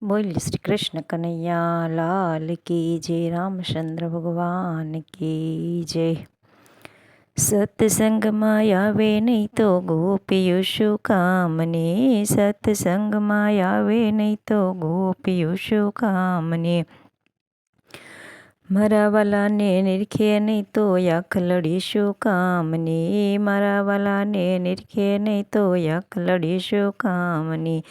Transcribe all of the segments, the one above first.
बोल श्री कृष्ण कन्हैया लाल की जय। रामचंद्र भगवान की जय। सत्संगમાં આવે નહીં તો ગોપીઓ શું કામને, સત્સંગમાં આવે નહીં તો ગોપીઓ શું કામને, મારા વાલાને નિરખે નહીં તો આખલડી શું કામને, મારા વાલાને નિરખે નહીં તો આખલડી શું કામની,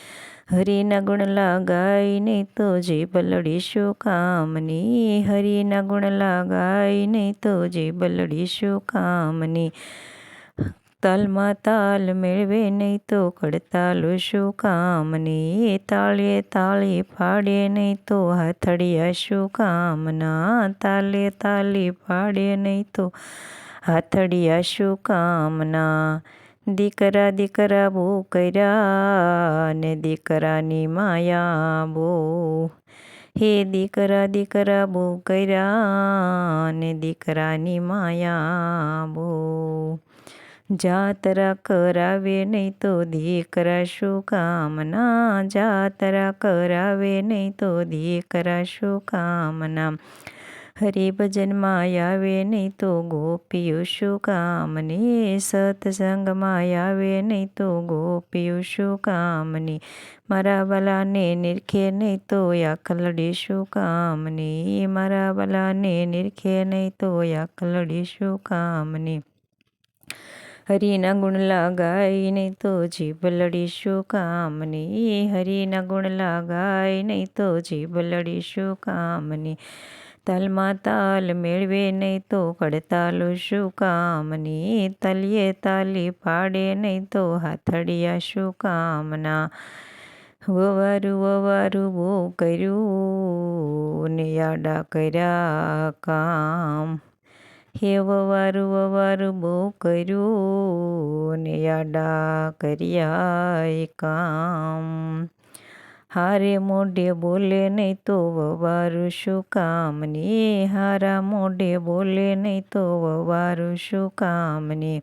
હરિના ગુણ લાગાય નહીં તો જીભ લડી શું કામની, હરિના ગુણ લાગાય નહીં તો જીભ લડી શું કામની, તાલમાં તાલ મેળવે નહીં તો કડતાલ શું કામની, તાળે તાળી પાડે નહીં તો હાથડિયા શું કામના, તાલે તાલી પાડે નહીં તો હાથડિયા શું કામના, દીકરા દીકરા બહુ કર્યા ને દીકરાની માયા બહુ, હે દીકરા દીકરા બહુ કર્યા ને દીકરાની માયા બહુ, જાતરા કરાવે નહીં તો દીકરા શું કામના, જાતરા કરાવે નહીં તો દીકરા શું કામના, હરિભજનમાં આવે નહીં તો ગોપીઓ શું કામની, સત્સંગમાં આવે નહીં તો ગોપીઓ શું કામની, મારા વાલાને નિરખે નહીં તો આખલડી શું કામની, મારા વાલાને નિરખે નહીં તો આખલડી શું કામની, હરિના ગુણ લાગાય નહીં તો જીભ લડી શું કામની, હરિના ગુણ લાગાય નહીં તો જીભ લડી શું કામની, તાલમાં તાલ મેળવે નહીં તો કડતાલો શું કામની, તલીએ તાલી પાડે નહીં તો હાથડિયા શું કામના, વવારું વવારું બહુ કર્યું ને આડા કર્યા કામ, હે વવારું વવારું બહુ કર્યું ને આડા કર્યા કામ, હારે મોઢે બોલે નહીં તો વવારું શું કામની, હારા મોઢે બોલે નહીં તો વવારું શું કામની,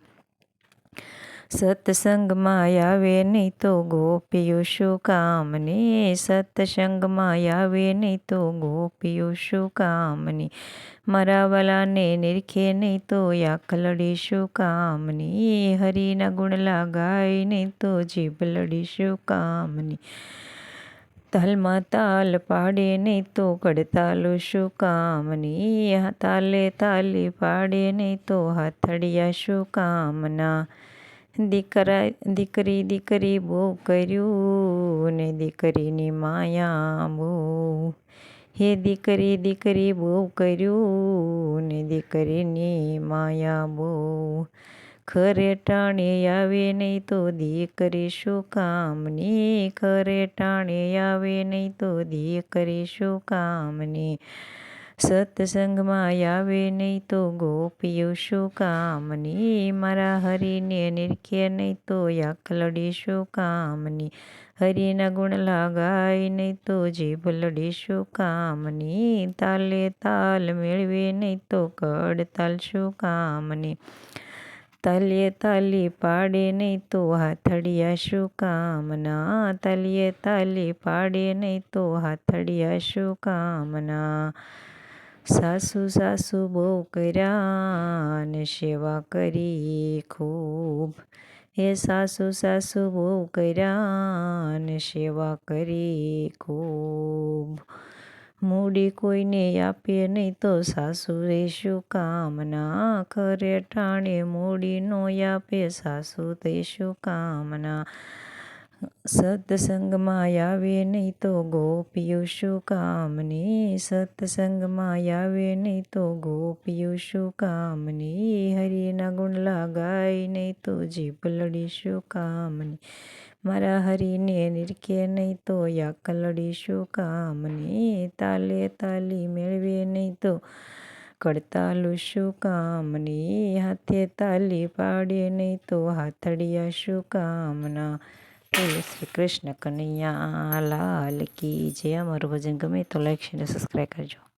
સત્સંગમાં આવે નહીં તો ગોપીઓ શું કામની, સત્સંગમાં આવે નહીં તો ગોપીઓ શું કામની, મારા વાલાને નિરખે નહીં તો આખલડી શું કામની, હરિના ગુણ લાગાય નહીં તો જીભ લડી શું કામની, તાલમાં તાલ પાડે નહીં તો કડતાલો શું કામની, તાલે તાલી પાડે નહીં તો હાથડિયા શું કામના, દીકરી દીકરી બહુ કર્યું ને દીકરીની માયા બહુ, હે દીકરી દીકરી બહુ કર્યું ને દીકરીની માયા બહુ, ખરે ટાણે આવે નહીં તો દીકરી શું કામની, ખરે ટાણે આવે નહીં તો દીકરી શું કામની, સત્સંગમાં આવે નહીં તો ગોપીઓ શું કામની, મારા હરિને નિરખે નહીં તો આખલડી શું કામની, હરિના ગુણ લાગાય નહીં તો જીભ લડી શું કામની, તાલે તાલ મેળવે નહીં તો કડતાલ શું કામની, તાલીએ તાલી પાડે નહીં તો હાથડિયા શું કામના, તાલીએ તાલી પાડે નહીં તો હાથડિયા શું કામના, સાસુ સાસુ બહુ કર્યા ને સેવા કરી ખૂબ, હે સાસુ સાસુ બહુ કર્યા ને સેવા કરી ખૂબ, મૂડી કોઈને આપે નહીં તો સાસુએ શું કામના, ખરે ટાણે મૂડી નો આપે સાસુ તે શું કામના, સત્સંગમાં આવે નહીં તો ગોપીઓ શું કામની, સત્સંગમાં આવે નહીં તો ગોપીઓ શું કામની, હરિના ગુણ લાગાય નહીં તો જીભ લડી શું કામની, મારા હરિને નિરખે નહીં તો આખલડી શું કામની, તાલે તાલી મેળવે નહીં તો કડતાલું શું કામની, હાથે તાલી પાડે નહીં તો હાથડિયા શું કામના, શ્રી કૃષ્ણ કનૈયા લાલ કી જય। અમારું ભજન ગમે તો લાઈક શેર સબસ્ક્રાઈબ કરજો।